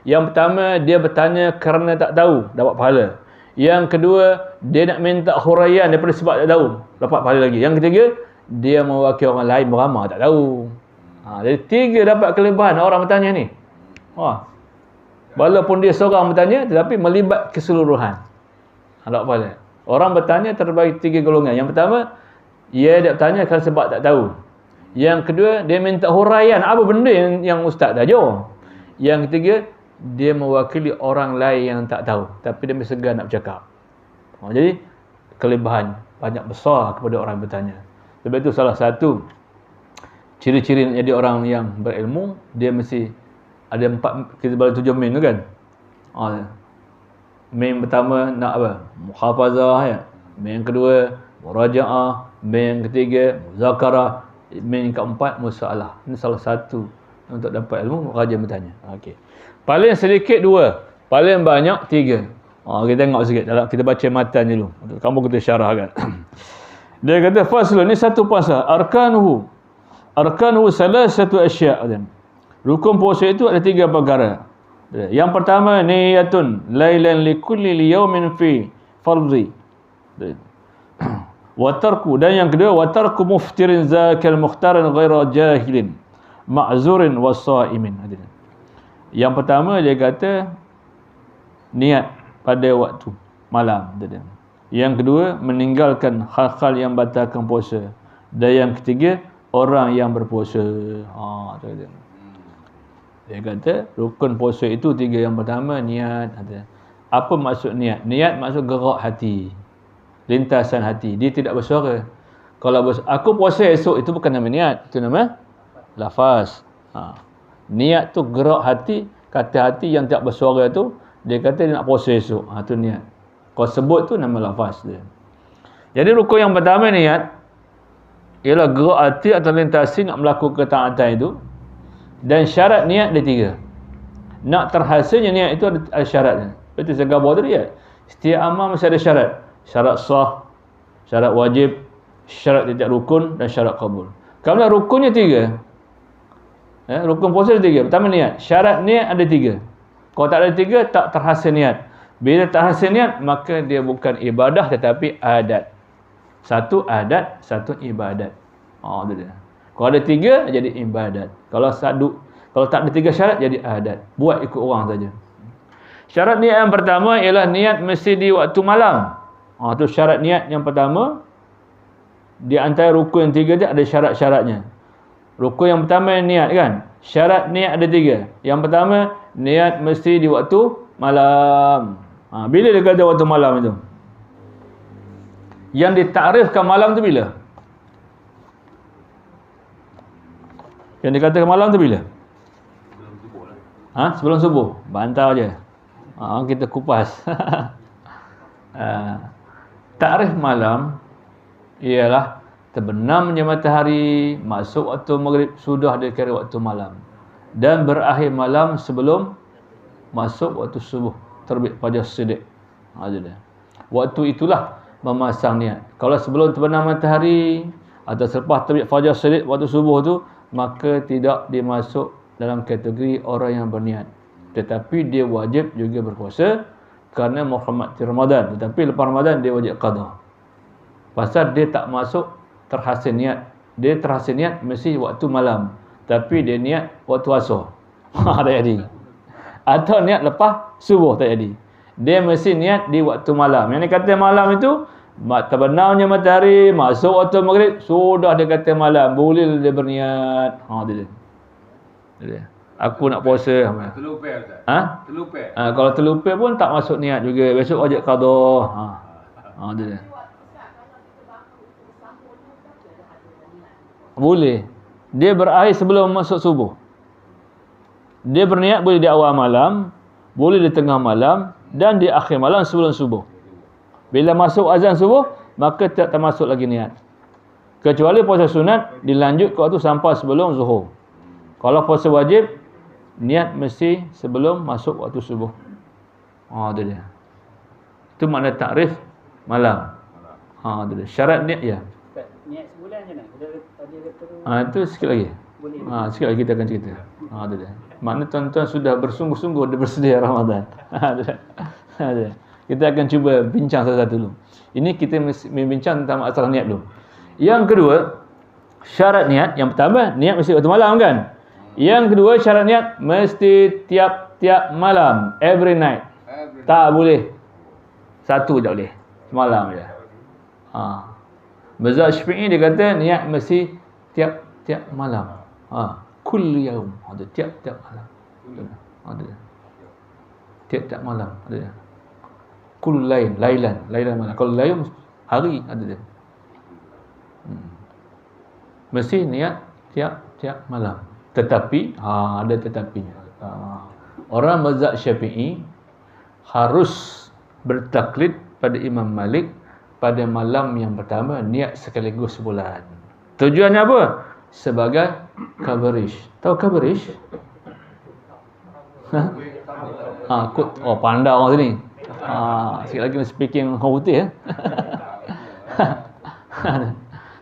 Yang pertama, dia bertanya kerana tak tahu, dapat pahala. Yang kedua, dia nak minta huraian daripada sebab tak tahu, dapat pahala lagi. Yang ketiga, dia mewakili orang lain beramal, tak tahu. Jadi 3 dapat kelebihan orang bertanya ni. Walaupun dia seorang bertanya, tetapi melibat keseluruhan. Dapat pahala. Orang bertanya terbagi 3 golongan. Yang pertama, dia bertanya kerana sebab tak tahu. Yang kedua, dia minta huraian apa benda yang ustaz dah ajar. Yang ketiga, dia mewakili orang lain yang tak tahu, tapi dia masih segan nak bercakap. Jadi, kelebihan banyak besar kepada orang yang bertanya. Sebab itu salah satu ciri-ciri nak jadi orang yang berilmu, dia mesti ada 4, kita bagi 7 main tu kan. Main pertama nak apa? Muhafazah ya. Main kedua, murajaah. Main ketiga, muzakarah. Main keempat, musalah. Ini salah satu untuk dapat ilmu, raja bertanya. Okey. Paling sedikit 2, paling banyak 3. Kita tengok sikit dalam kita baca matan dulu. Kamu kita syarahkan. Dia kata faslun, ni satu pasal. Arkanuhu salasatu asya'. Rukun puasa itu ada 3 perkara. Yang pertama, niyatun lailan likulli yawmin fi fardhi. Watarku, dan yang kedua watarku muftirin zakal mukhtaran ghaira jahilin. ma'zurin was-sha'imin. Yang pertama dia kata niat pada waktu malam. Yang kedua, meninggalkan hal-hal yang batalkan puasa. Dan yang ketiga, orang yang berpuasa. Dia kata rukun puasa itu 3. Yang pertama niat. Apa maksud niat? Niat maksud gerak hati, lintasan hati. Dia tidak bersuara. Kalau aku puasa esok, itu bukan nama niat, itu nama lafaz. Niat tu gerak hati, kata hati yang tak bersuara tu, dia kata dia nak puasa esok. Itu niat. Kau sebut tu nama lafaz dia. Jadi rukun yang pertama niat ialah gerak hati atau lintasi nak melakukan ketaatan itu. Dan syarat niat ada 3. Nak terhasilnya niat itu ada syaratnya. Itu saya gabar tadi ya. Setiap amal mesti ada syarat. Syarat sah, syarat wajib, syarat tidak rukun dan syarat kabul. Kalau rukunnya 3. Rukun puasa ada 3. Pertama niat. Syarat niat ada 3. Kalau tak ada 3, tak terhasil niat. Bila tak hasil niat, maka dia bukan ibadah tetapi adat. Satu adat, satu ibadat. Itu dia. Kalau ada 3, jadi ibadat. Kalau tak ada 3 syarat, jadi adat. Buat ikut orang saja. Syarat niat yang pertama ialah niat mesti di waktu malam. Itu syarat niat yang pertama. Di antara rukun yang 3 dia ada syarat-syaratnya. Rukun yang pertama niat kan. Syarat niat ada 3. Yang pertama, niat mesti di waktu malam. Bila dia kata waktu malam itu? Yang ditakrifkan malam tu bila? Yang dikatakan malam tu bila? Sebelum subuh lah. Sebelum subuh. Bantau je. Kita kupas. Takrif malam ialah terbenamnya matahari, masuk waktu maghrib, sudah dia kira waktu malam. Dan berakhir malam sebelum masuk waktu subuh, terbit fajar shadiq. Waktu itulah memasang niat. Kalau sebelum terbenam matahari atau selepas terbit fajar shadiq waktu subuh tu, maka tidak dimasuk dalam kategori orang yang berniat. Tetapi dia wajib juga berpuasa kerana menghormati Ramadan. Tetapi lepas Ramadan dia wajib qada. Pasal dia tak masuk terhasil niat. Dia terhasil niat mesti waktu malam. Tapi dia niat waktu asar. Tak jadi. Atau niat lepas subuh, tak jadi. Dia mesti niat di waktu malam. Yang dia kata malam itu, terbenamnya matahari, masuk waktu maghrib, sudah dia kata malam. Boleh dia berniat. Dia. Aku nak puasa. Terlupa Ustaz. Terlupa. Kalau terlupa pun tak masuk niat juga. Besok wajib qada. Dia. Boleh. Dia berakhir sebelum masuk subuh. Dia berniat boleh di awal malam, boleh di tengah malam dan di akhir malam sebelum subuh. Bila masuk azan subuh, maka tak termasuk lagi niat. Kecuali puasa sunat dilanjut ke waktu sampai sebelum zuhur. Kalau puasa wajib, niat mesti sebelum masuk waktu subuh. Itu dia. Itu makna takrif malam. Itu dia. Syarat niat ya. Niat sebulan je nak? Tadi kata tu. Itu sikit lagi. Boleh. Sikit lagi kita akan cerita. Itu dia. Makna tuan-tuan sudah bersungguh-sungguh dia bersedia Ramadan. Kita akan cuba bincang satu-satu dulu. Ini kita membincang tentang masalah niat dulu. Yang kedua, syarat niat. Yang pertama, niat mesti waktu malam kan? Yang kedua, syarat niat mesti tiap-tiap malam. Every night. Tak boleh. Satu je boleh. Semalam je. Mazhab Syafi'i dia kata niat mesti tiap-tiap malam. Kulli yaum. Ada tiap-tiap malam. Ada. Tiap-tiap malam. Ada. Kullu lain, lailan malam. Kalau lain hari ada dia. Mesti niat tiap-tiap malam. Tetapi ada tetapinya. Orang mazhab Syafi'i harus bertaklid pada Imam Malik pada malam yang pertama niat sekaligus sebulan. Tujuannya apa? Sebagai coverage. Tahu coverage? Pandai orang sini. Sikit lagi speaking orang putih ya.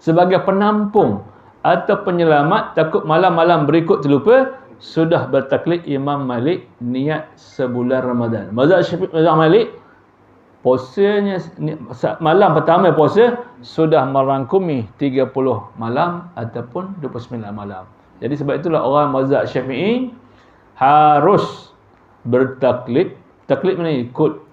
Sebagai penampung atau penyelamat takut malam-malam berikut terlupa, sudah bertaklid Imam Malik niat sebulan Ramadan. Mazhab Syafi'i, mazhab Malik, puasanya malam pertama puasa sudah merangkumi 30 malam ataupun 29 malam. Jadi sebab itulah orang mazhab Syafi'i harus bertaklid. Taklid mana ikut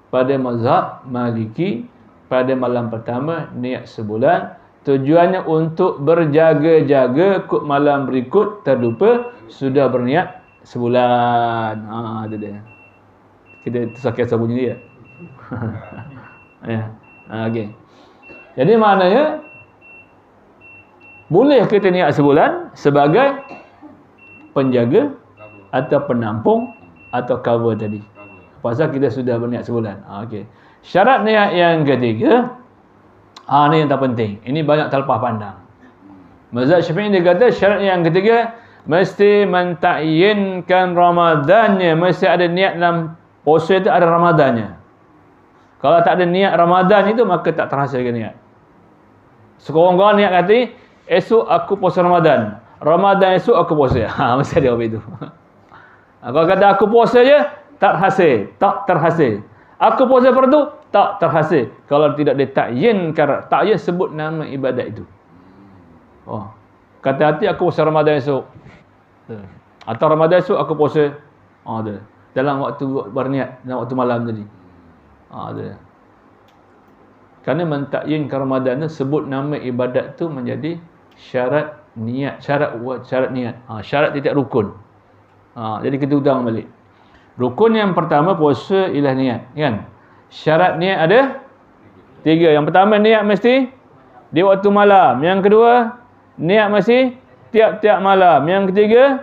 pada mazhab Maliki pada malam pertama niat sebulan. Tujuannya untuk berjaga-jaga kut malam berikut terlupa sudah berniat sebulan. Itu dia. Kita sakit sabun dia. Ya. Okey. Jadi maknanya boleh kita niat sebulan sebagai penjaga atau penampung atau cover tadi. Pasal kita sudah berniat sebulan. Okey. Syarat niat yang ketiga, ni yang terpenting. Ini banyak terlepas pandang. Mazhab Syafi'i dia kata syarat yang ketiga mesti mentakyinkan Ramadannya, mesti ada niat dalam puasa itu ada Ramadannya. Kalau tak ada niat Ramadan itu maka tak terhasilkan niat. Sekurang-kurang niat kata esok aku puasa Ramadan. Ramadan esok aku puasa. Mesti ada apa itu. Kalau kata aku puasa je tak terhasil. Aku puasa fardu tak terhasil kalau tidak ditakyinkan. Takyin sebut nama ibadat itu. Kata hati aku puasa Ramadan esok. Atau Ramadan esok aku puasa. Dalam waktu berniat, dalam waktu malam tadi. Kerana mentakyinkan Ramadan itu sebut nama ibadat tu menjadi syarat niat, syarat niat. Syarat tidak rukun. Jadi kita ulang balik. Rukun yang pertama puasa ialah niat, kan? Syarat niat ada 3. Yang pertama niat mesti di waktu malam. Yang kedua niat mesti tiap-tiap malam. Yang ketiga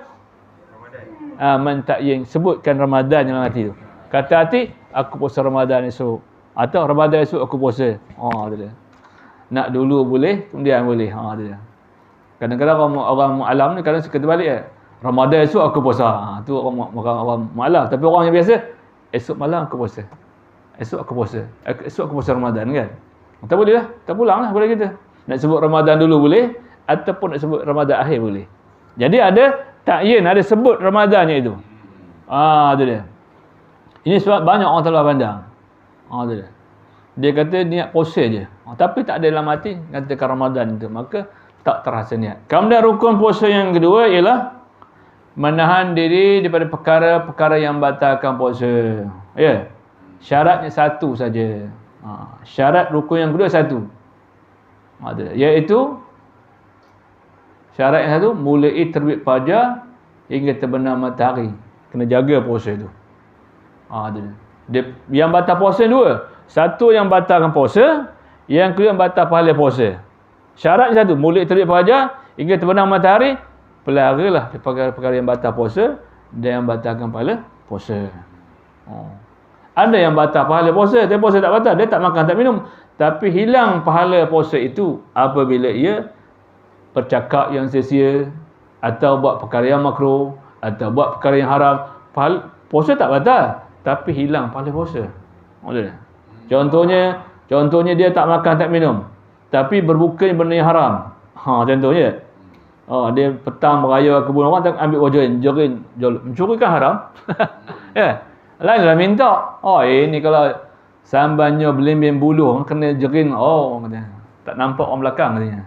mentakyin, sebutkan Ramadan dalam hati tu. Kata hati aku puasa Ramadan esok atau Ramadan esok aku puasa. Tu dia. Nak dulu boleh, kemudian boleh. Tu dia. Kadang-kadang orang alam ni kadang suka terbalik. Ramadan esok aku puasa. Tu orang malam. Tapi orang yang biasa, esok malam aku puasa. Esok aku puasa. Esok aku puasa Ramadan, kan? Tak boleh lah. Tak pulang lah pada kita. Nak sebut Ramadan dulu boleh, ataupun nak sebut Ramadan akhir boleh. Jadi ada takyin, ada sebut Ramadannya itu. Tu dia. Ini sebab banyak orang terlalu pandang. Tu dia. Dia kata niat puasa je. Tapi tak ada dalam hati katakan Ramadan itu. Maka tak terasa niat. Kemudian rukun puasa yang kedua ialah menahan diri daripada perkara-perkara yang batalkan puasa. Ya. Syaratnya satu saja. Syarat rukun yang kedua satu. Iaitu syarat yang satu, mulai terbit fajar hingga terbenam matahari. Kena jaga puasa itu. Yang batal puasa dua. Satu yang batalkan puasa, yang kedua yang batal pahala puasa. Syaratnya satu, mulai terbit fajar hingga terbenam matahari. Pelaralah perkara-perkara yang batal puasa dan yang batalkan pahala puasa. Ada yang batal pahala puasa, tapi puasa tak batal. Dia tak makan, tak minum. Tapi hilang pahala puasa itu apabila ia bercakap yang sia-sia, atau buat perkara yang makruh, atau buat perkara yang haram. Puasa tak batal, tapi hilang pahala puasa. Contohnya dia tak makan, tak minum, tapi berbuka benda yang haram. Contohnya dia petang beraya kebun orang, tak ambil wajarin, mencuri kan haram. Ya. Lainlah minta. Ini kalau sambannya belimbing buluh kena jerin. Tak nampak orang belakang katanya.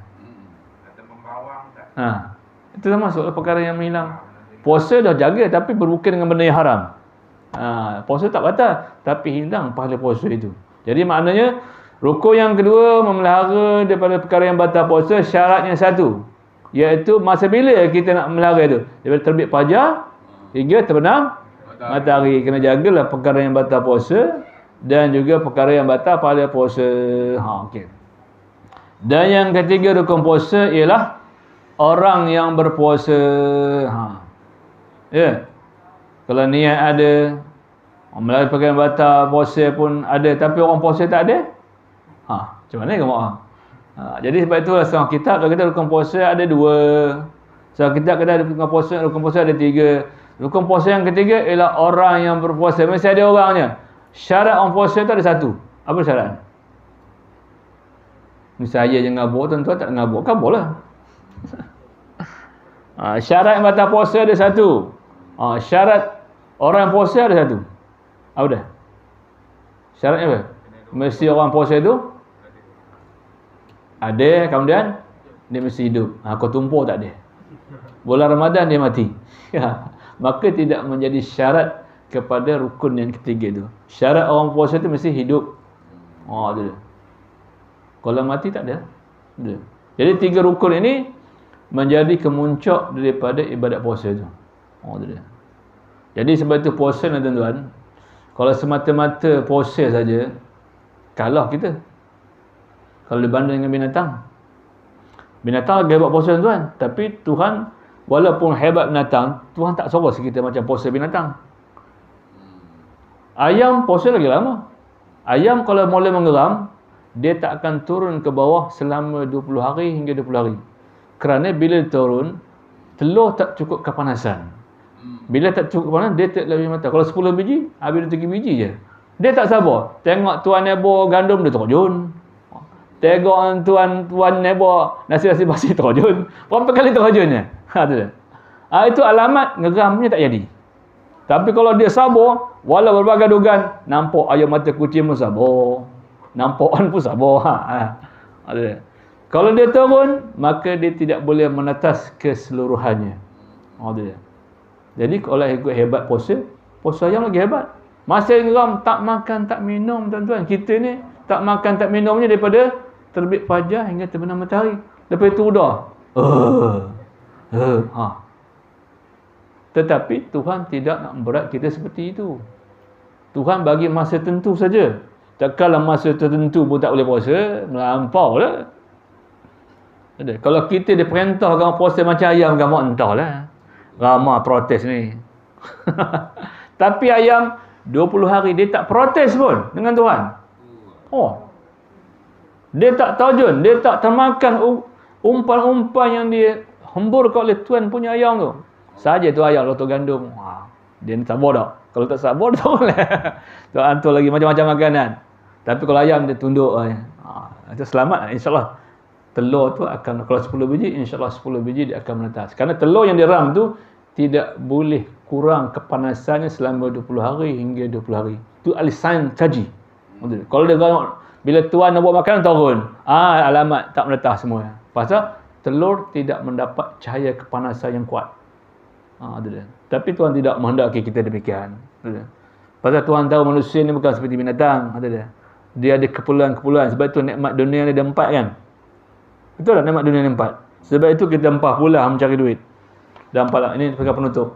Itu termasuklah perkara yang menghilang. Puasa dah jaga tapi berbuka dengan benda yang haram. Puasa tak batal tapi hilang pahala puasa itu. Jadi maknanya rukun yang kedua memelihara daripada perkara yang batal puasa, syaratnya satu, iaitu masa bila kita nak memelihara itu, daripada terbit fajar hingga terbenam matahari. Kena jagalah perkara yang batal puasa dan juga perkara yang batal pahala puasa. Okey. Dan yang ketiga rukun puasa ialah orang yang berpuasa. Kalau niat ada, melalui perkara yang batal puasa pun ada, tapi orang puasa tak ada, macam mana kamu orang? Jadi sebab itulah seorang kitab kalau kita rukun puasa ada dua. Seorang kitab kata rukun puasa ada tiga. Rukun puasa yang ketiga ialah orang yang berpuasa. Mesti ada orangnya. Syarat orang puasa itu ada satu. Apa syarat? Misalnya jangan ngabuk, tuan-tuan tak ngabuk, kabur lah. Syarat yang batal puasa ada satu. Syarat orang yang puasa ada satu. Apa dah? Syaratnya apa? Mesti orang puasa itu ada, kemudian dia mesti hidup. Kau tumpur tak ada. Bulan Ramadan dia mati. Ya. Maka tidak menjadi syarat kepada rukun yang ketiga tu. Syarat orang puasa tu mesti hidup. Oh, dia. Kalau mati tak ada. Dia. Jadi 3 rukun ini menjadi kemuncak daripada ibadat puasa tu. Oh, dia. Jadi sebab itu puasa ni tuan-tuan, kalau semata-mata puasa saja, kalah kita. Kalau dibanding dengan binatang. Binatang lagi hebat puasa tuan, tapi Tuhan walaupun hebat binatang, Tuhan tak suruh kita macam puasa binatang. Ayam puasa lagi lama. Ayam kalau mula mengeram, dia tak akan turun ke bawah selama 20 hari hingga 20 hari. Kerana bila turun, telur tak cukup kepanasan. Bila tak cukup kepanasan, dia tak lebih mata. Kalau 10 biji, habis 3 biji je. Dia tak sabar. Tengok tuan nebo gandum, dia terjun. Tengok tuan nebo nasi-nasi basi, terjun. Berapa kali terjunnya? Itu alamat ngeramnya tak jadi. Tapi kalau dia sabar, walau berbagai dugaan, nampak ayam mata kucing pun sabar. Nampak on pun sabar. Kalau dia turun, maka dia tidak boleh menetas keseluruhannya. Jadi kalau ikut hebat puasa ayam lagi hebat. Masa geram tak makan tak minum tuan-tuan. Kita ni tak makan tak minumnya daripada terbit fajar hingga terbenam matahari. Lepas itu dah. Tetapi Tuhan tidak nak memberat kita seperti itu. Tuhan bagi masa tentu saja. Takkanlah masa tertentu pun tak boleh puasa, melampau lah. Kalau kita diperintahkan puasa macam ayam, gamak entahlah. Ramai protes ni. Tapi ayam 20 hari dia tak protes pun dengan Tuhan. Dia tak terjun, dia tak termakan umpan-umpan yang dia hemburkan oleh Tuhan punya ayam tu. Saja tu ayam lotok gandum. Dia ni sabar tak? Kalau tak sabar tak boleh. Tu hantar lagi macam-macam makanan. Tapi kalau ayam dia tunduk. Itu selamat insya-Allah. Telur tu akan, kalau 10 biji, insya-Allah 10 biji dia akan menetas. Kerana telur yang diram tu tidak boleh kurang kepanasannya selama 20 hari hingga 20 hari. Tu ahli sains kaji. Kalau dia bila tuan nak buat makanan turun, alamat tak menetas semua. Pasal telur tidak mendapat cahaya kepanasan yang kuat. Tapi Tuhan tidak menghendaki kita demikian. Pasal Tuhan tahu manusia ni bukan seperti binatang. Dia ada keperluan-keperluan. Sebab itu nikmat dunia ni ada 4 kan. Betul tak nikmat dunia ni 4? Sebab itu kita 4 pula mencari duit. Dah 4 lah. Ini sebagai penutup.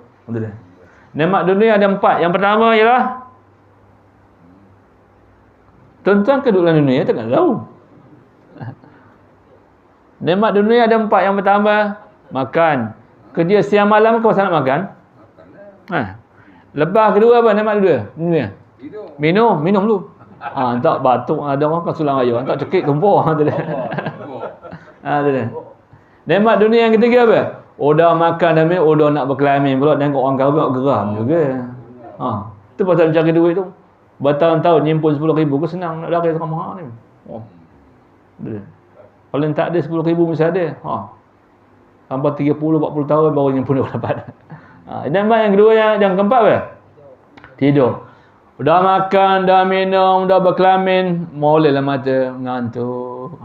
Nikmat dunia ada 4. Yang pertama ialah tuan-tuan kedudukan dunia tak tahu. Nikmat dunia ada 4. Yang pertama, makan. Kerja siang malam kau nak makan? Lepas kedua apa nikmat dunia? Minum dulu. Tak batuk ada orang kan sulang air. Tak cekik kempur. Nikmat dunia yang ketiga apa? Dah makan dah minum, dah nak berkelamin pula, tengok orang kahwin geram juga. Itu pasal mencari duit tu. Bertahun-tahun nyimpan 10,000 ke senang nak lari sama ni. Kalau yang tak ada 10,000 mesti ada. Sampai 30-40 tahun baru nyimpan dia dapat. Nikmat yang kedua, yang keempat apa? Tidur. Dah makan, dah minum, dah berkelamin, moleklah mata, ngantuk.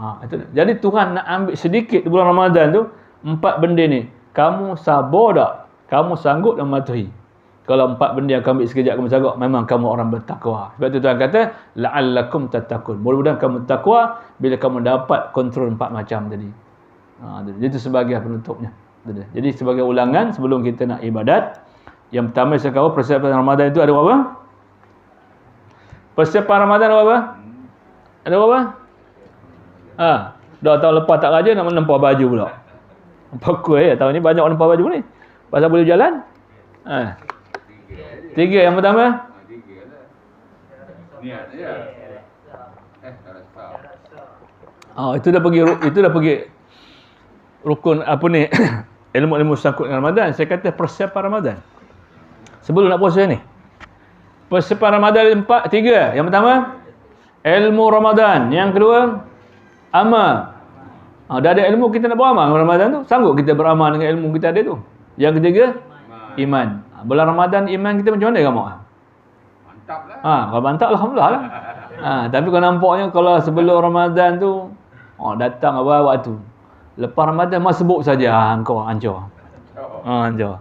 Jadi Tuhan nak ambil sedikit di bulan Ramadan tu, 4 benda ni. Kamu sabar tak? Kamu sanggup dan mematuhi. Kalau 4 benda yang kamu ambil sekejap kamu sanggup, memang kamu orang bertakwa. Sebab tu Tuhan kata, la'allakum tattaqun. Mudah-mudahan kamu takwa bila kamu dapat kontrol 4 macam tadi. Itu sebagai penutupnya. Jadi sebagai ulangan sebelum kita nak ibadat, yang pertama saya kata persiapan Ramadan itu ada apa? Persiapan Ramadan ada apa? Ada apa? Dah tahun lepas tak raja nak menempah baju pula. Pakul tahun ni banyak orang nempah baju ni. Pasal boleh jalan. 3 yang pertama. Niat ya. Itu dah pergi rukun apa ni? Ilmu-ilmu sangkut dengan Ramadan. Saya kata persiapan Ramadan. Sebelum nak puasa ni. Persiapan Ramadan 3. Yang pertama, ilmu Ramadan. Yang kedua, amal. Dah ada ilmu kita nak beramal dengan Ramadan tu. Sanggup kita beramal dengan ilmu kita ada tu. Yang ketiga, iman. Bulan Ramadan iman kita macam mana kamu? Mantap lah. Kalau mantap alhamdulillah lah. Tapi kalau nampaknya kalau sebelum Ramadan tu datang apa waktu. Lepas Ramadan masih sebut saja engkau hancur. Jauh.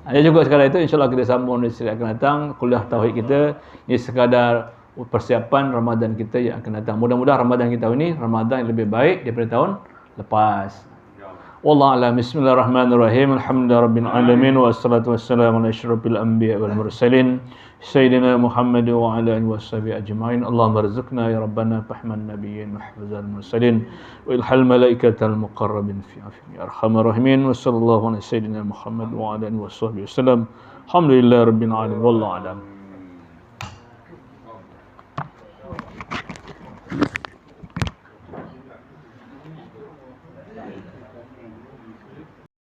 Ya juga sekadar itu, insyaAllah kita sambung di sesi akan datang. Kuliah Tauhid kita, ini sekadar persiapan Ramadan kita yang akan datang. Mudah-mudahan Ramadan kita ini, Ramadan yang lebih baik daripada tahun lepas. Wallahu a'lam. Bismillahirrahmanirrahim. Alhamdulillahirabbil alamin wassalatu wassalamu ala asyrafil anbiya wal mursalin sayyidina Muhammad wa ala alihi washabihi ajmain. Allahumma rzuqna ya rabbana fahman nabiyyin wa hifzal mursalin wa ilhal malaikatal muqarrabin fi afin ya arhamar rahimin. Wa sallallahu ala sayyidina Muhammad wa ala alihi washabihi wasallam. Alhamdulillahirabbil alamin. Wallahu a'lam.